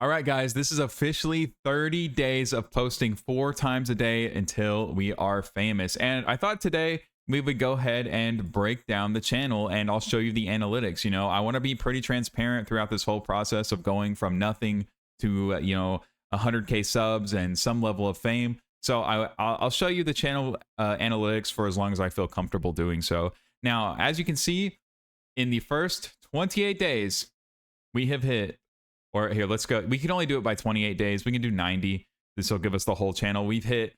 All right, guys, this is officially 30 days of posting 4 times a day until we are famous. And I thought today we would go ahead and break down the channel and I'll show you the analytics. I want to be pretty transparent throughout this whole process of going from nothing to, 100K subs and some level of fame. So I'll show you the channel analytics for as long as I feel comfortable doing so. Now, as you can see, in the first 28 days, we have hit, or here, let's go. We can only do it by 28 days. We can do 90. This will give us the whole channel. We've hit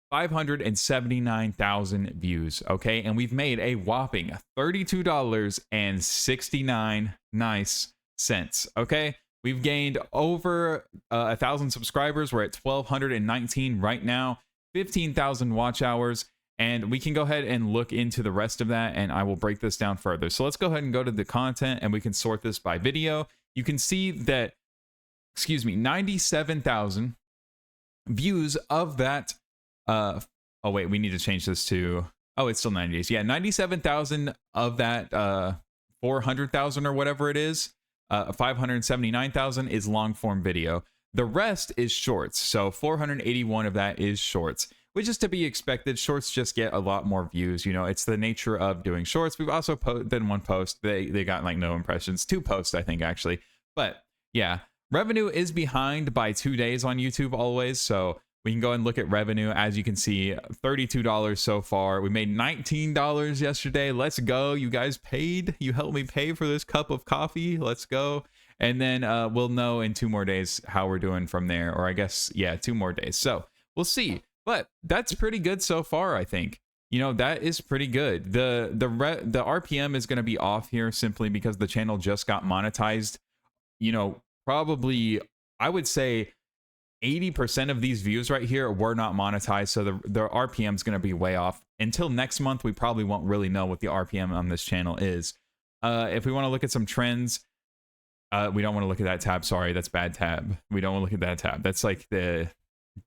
579,000 views, okay? And we've made a whopping $32.69 nice cents, okay? We've gained over 1,000 subscribers. We're at 1,219 right now, 15,000 watch hours. And we can go ahead and look into the rest of that, and I will break this down further. So let's go ahead and go to the content, and we can sort this by video. You can see that, 97,000 views of that. Oh, wait, we need to change this to, oh, it's still 90 days. Yeah, 97,000 of that 400,000 or whatever it is, 579,000 is long form video. The rest is shorts. So 481 of that is shorts, which is to be expected. Shorts just get a lot more views. It's the nature of doing shorts. We've also done one post. They got like no impressions. 2 posts, I think, actually. But yeah, revenue is behind by 2 days on YouTube always. So we can go and look at revenue. As you can see, $32 so far. We made $19 yesterday. Let's go. You guys paid. You helped me pay for this cup of coffee. Let's go. And then we'll know in 2 more days how we're doing from there. Or I guess, yeah, 2 more days. So we'll see. But that's pretty good so far, I think. That is pretty good. The RPM is going to be off here simply because the channel just got monetized. Probably, I would say 80% of these views right here were not monetized. So the RPM is going to be way off. Until next month, we probably won't really know what the RPM on this channel is. If we want to look at some trends, we don't want to look at that tab. Sorry, that's bad tab. We don't want to look at that tab. That's like the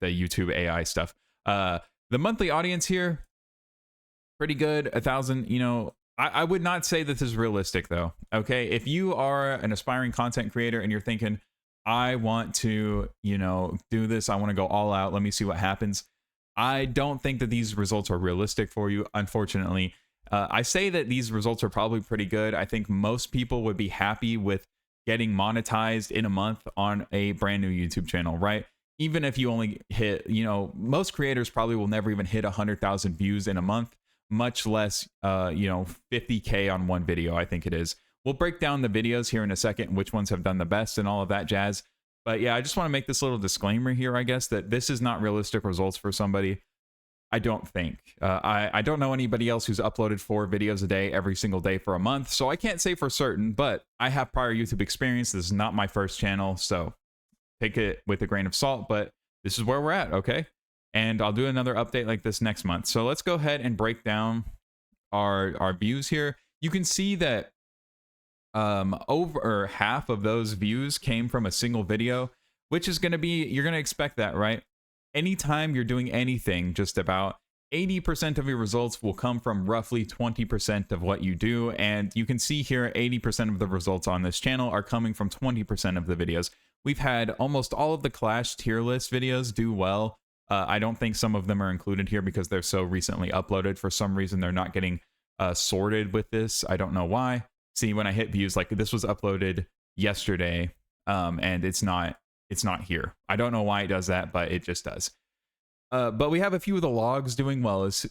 YouTube AI stuff. The monthly audience here, pretty good. 1,000, I would not say that this is realistic though. Okay. If you are an aspiring content creator and you're thinking, I want to, do this, I want to go all out, let me see what happens, I don't think that these results are realistic for you, unfortunately. I say that these results are probably pretty good. I think most people would be happy with getting monetized in a month on a brand new YouTube channel, right? Even if you only hit, most creators probably will never even hit 100,000 views in a month, much less, 50K on one video, I think it is. We'll break down the videos here in a second, which ones have done the best and all of that jazz. But yeah, I just want to make this little disclaimer here, I guess, that this is not realistic results for somebody. I don't think. I don't know anybody else who's uploaded 4 videos a day every single day for a month, so I can't say for certain, but I have prior YouTube experience. This is not my first channel, so take it with a grain of salt, but this is where we're at, okay? And I'll do another update like this next month. So let's go ahead and break down our views here. You can see that over half of those views came from a single video, which is going to be, you're going to expect that, right? Anytime you're doing anything, just about 80% of your results will come from roughly 20% of what you do. And you can see here, 80% of the results on this channel are coming from 20% of the videos. We've had almost all of the Clash tier list videos do well. I don't think some of them are included here because they're so recently uploaded. For some reason, they're not getting sorted with this. I don't know why. See, when I hit views, like this was uploaded yesterday, and it's not here. I don't know why it does that, but it just does. But we have a few of the logs doing well, as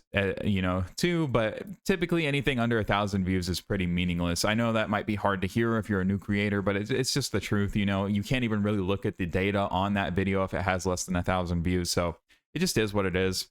too. But typically, anything under 1,000 views is pretty meaningless. I know that might be hard to hear if you're a new creator, but it's just the truth. You can't even really look at the data on that video if it has less than 1,000 views. So it just is what it is.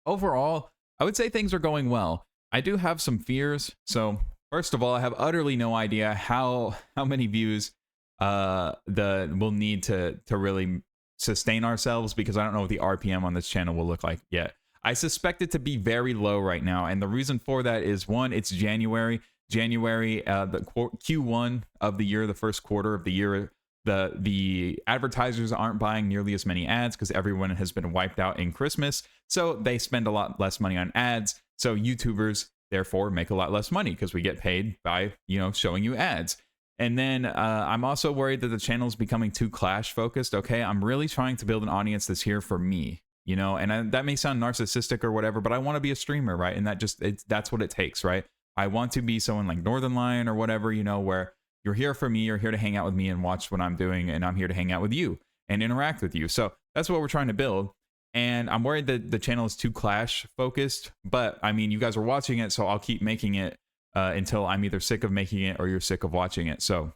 Overall, I would say things are going well. I do have some fears. So first of all, I have utterly no idea how many views we'll need to really sustain ourselves, because I don't know what the RPM on this channel will look like yet. I suspect it to be very low right now, and the reason for that is, one, it's January. The Q1 of the year, the first quarter of the year, the advertisers aren't buying nearly as many ads because everyone has been wiped out in Christmas, so they spend a lot less money on ads. So YouTubers therefore make a lot less money because we get paid by showing you ads. And then I'm also worried that the channel is becoming too Clash focused. Okay, I'm really trying to build an audience that's here for me, you know, and that may sound narcissistic or whatever, but I want to be a streamer, right? And that's what it takes, right? I want to be someone like Northern Lion or whatever, you know, where you're here for me, you're here to hang out with me and watch what I'm doing, and I'm here to hang out with you and interact with you. So that's what we're trying to build. And I'm worried that the channel is too Clash focused, but I mean, you guys are watching it, so I'll keep making it until I'm either sick of making it or you're sick of watching it. So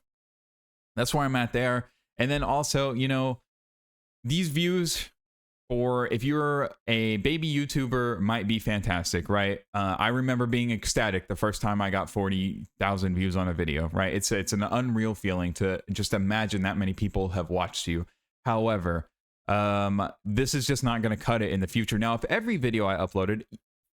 that's where I'm at there. And then also, you know, these views, or if you're a baby YouTuber, might be fantastic, right? I remember being ecstatic the first time I got 40,000 views on a video, right? It's an unreal feeling to just imagine that many people have watched you. However, this is just not going to cut it in the future. Now, if every video I uploaded,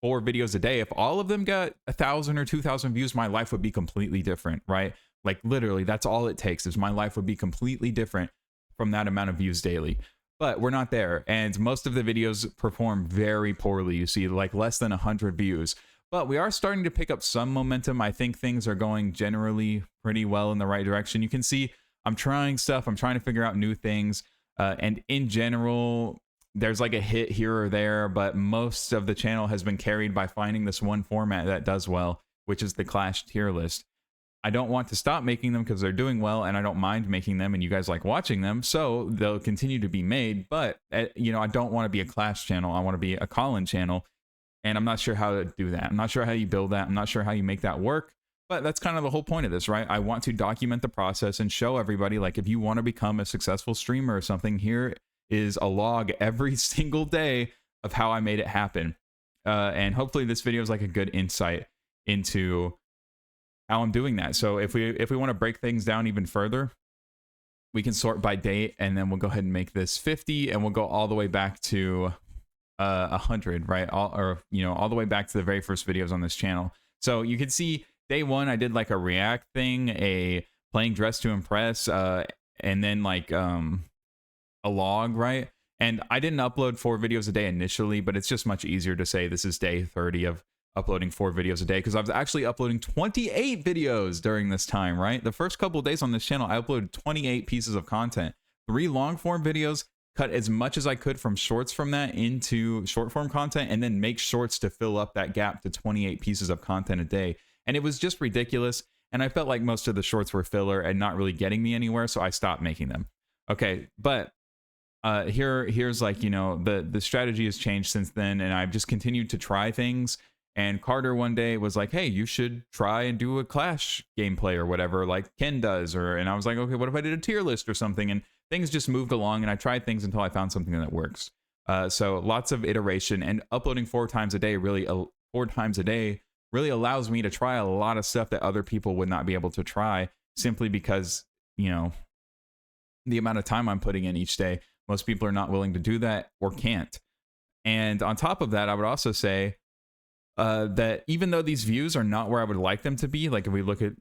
4 videos a day, if all of them got 1,000 or 2,000 views, my life would be completely different, right? Like literally, that's all it takes, is my life would be completely different from that amount of views daily. But we're not there, and most of the videos perform very poorly. You see like less than 100 views, but we are starting to pick up some momentum. I think things are going generally pretty well in the right direction. You can see I'm trying stuff, I'm trying to figure out new things, and in general, there's like a hit here or there, but most of the channel has been carried by finding this one format that does well, which is the Clash tier list. I don't want to stop making them because they're doing well, and I don't mind making them, and you guys like watching them, so they'll continue to be made. But you know, I don't want to be a Clash channel. I want to be a Colin channel, and I'm not sure how to do that. I'm not sure how you build that. I'm not sure how you make that work. But that's kind of the whole point of this, right? I want to document the process and show everybody, like, if you want to become a successful streamer or something, here is a log every single day of how I made it happen. And hopefully this video is like a good insight into how I'm doing that. So if we want to break things down even further, we can sort by date, and then we'll go ahead and make this 50, and we'll go all the way back to 100, right? All the way back to the very first videos on this channel. So you can see day 1, I did like a react thing, a playing Dress to Impress, and then like a log, right? And I didn't upload 4 videos a day initially, but it's just much easier to say this is day 30 of uploading 4 videos a day, because I was actually uploading 28 videos during this time, right? The first couple of days on this channel, I uploaded 28 pieces of content, 3 long form videos, cut as much as I could from shorts from that into short form content, and then make shorts to fill up that gap to 28 pieces of content a day. And it was just ridiculous. And I felt like most of the shorts were filler and not really getting me anywhere, so I stopped making them. Okay, but here's like, you know, the strategy has changed since then, and I've just continued to try things. And Carter one day was like, hey, you should try and do a Clash gameplay or whatever, like Ken does. And I was like, okay, what if I did a tier list or something? And things just moved along, and I tried things until I found something that works. So lots of iteration, and uploading 4 times a day really allows me to try a lot of stuff that other people would not be able to try, simply because, you know, the amount of time I'm putting in each day. Most people are not willing to do that or can't. And on top of that, I would also say that even though these views are not where I would like them to be, like if we look at,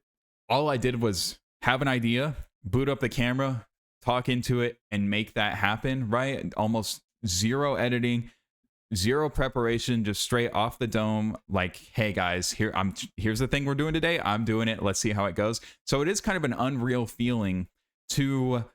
all I did was have an idea, boot up the camera, talk into it, and make that happen, right? Almost zero editing, zero preparation, just straight off the dome. Like, hey guys, here's the thing we're doing today. I'm doing it. Let's see how it goes. So it is kind of an unreal feeling to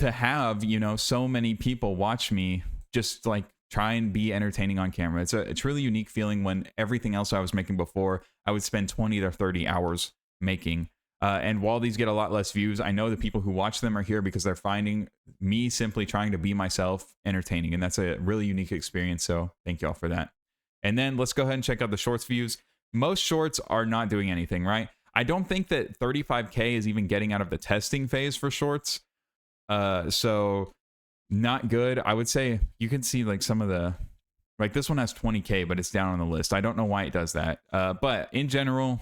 have, you know, so many people watch me just like try and be entertaining on camera. It's really unique feeling when everything else I was making before, I would spend 20 to 30 hours making. And while these get a lot less views, I know the people who watch them are here because they're finding me simply trying to be myself entertaining. And that's a really unique experience. So thank y'all for that. And then let's go ahead and check out the shorts views. Most shorts are not doing anything, right? I don't think that 35K is even getting out of the testing phase for shorts. So not good. I would say you can see like some of the, like this one has 20K, but it's down on the list. I don't know why it does that. But in general,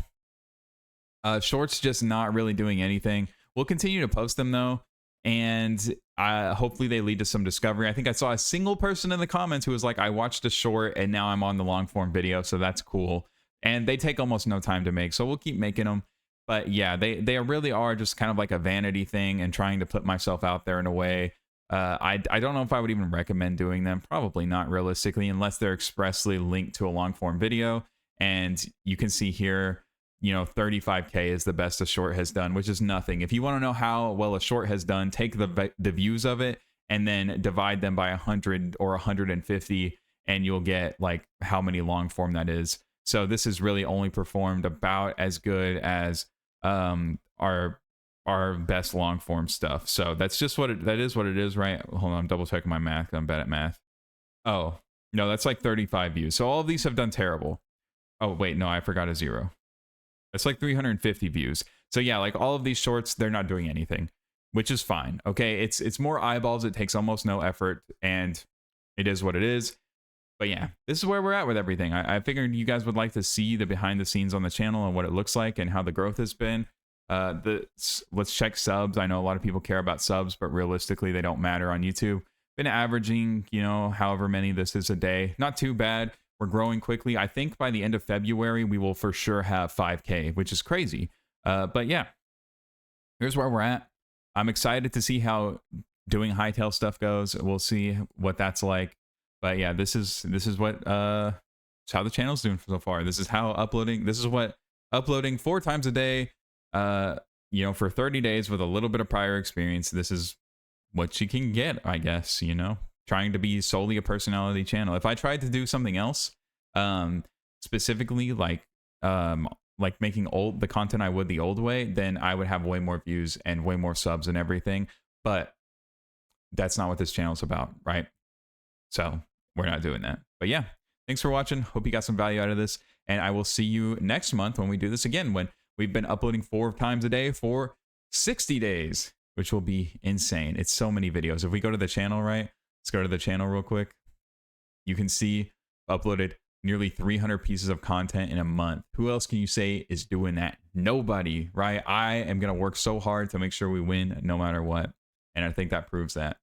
shorts just not really doing anything. We'll continue to post them though, and hopefully they lead to some discovery. I think I saw a single person in the comments who was like, I watched a short and now I'm on the long form video, so that's cool. And they take almost no time to make, so we'll keep making them. But yeah, they really are just kind of like a vanity thing and trying to put myself out there in a way. I don't know if I would even recommend doing them. Probably not realistically, unless they're expressly linked to a long form video. And you can see here 35K is the best a short has done, which is nothing. If you want to know how well a short has done, take the views of it and then divide them by 100 or 150, and you'll get like how many long form that is. So this is really only performed about as good as our best long form stuff. So that's just that is what it is, right? Hold on, I'm double checking my math. I'm bad at math. Oh no, that's like 35 views. So all of these have done terrible. Oh wait, no, I forgot a zero. It's like 350 views. So yeah, like all of these shorts, they're not doing anything, which is fine. Okay, it's more eyeballs. It takes almost no effort, and it is what it is. But yeah, this is where we're at with everything. I figured you guys would like to see the behind the scenes on the channel and what it looks like and how the growth has been. Let's check subs. I know a lot of people care about subs, but realistically, they don't matter on YouTube. Been averaging, however many this is a day. Not too bad. We're growing quickly. I think by the end of February, we will for sure have 5K, which is crazy. But yeah, here's where we're at. I'm excited to see how doing hightail stuff goes. We'll see what that's like. But yeah, this is what it's how the channel's doing so far. This is what uploading 4 times a day, for 30 days with a little bit of prior experience. This is what you can get, I guess, trying to be solely a personality channel. If I tried to do something else, specifically like making the content I would the old way, then I would have way more views and way more subs and everything. But that's not what this channel's about, right? So we're not doing that. But yeah, thanks for watching. Hope you got some value out of this. And I will see you next month when we do this again, when we've been uploading 4 times a day for 60 days, which will be insane. It's so many videos. If we go to the channel, right? Let's go to the channel real quick. You can see uploaded nearly 300 pieces of content in a month. Who else can you say is doing that? Nobody, right? I am going to work so hard to make sure we win no matter what. And I think that proves that.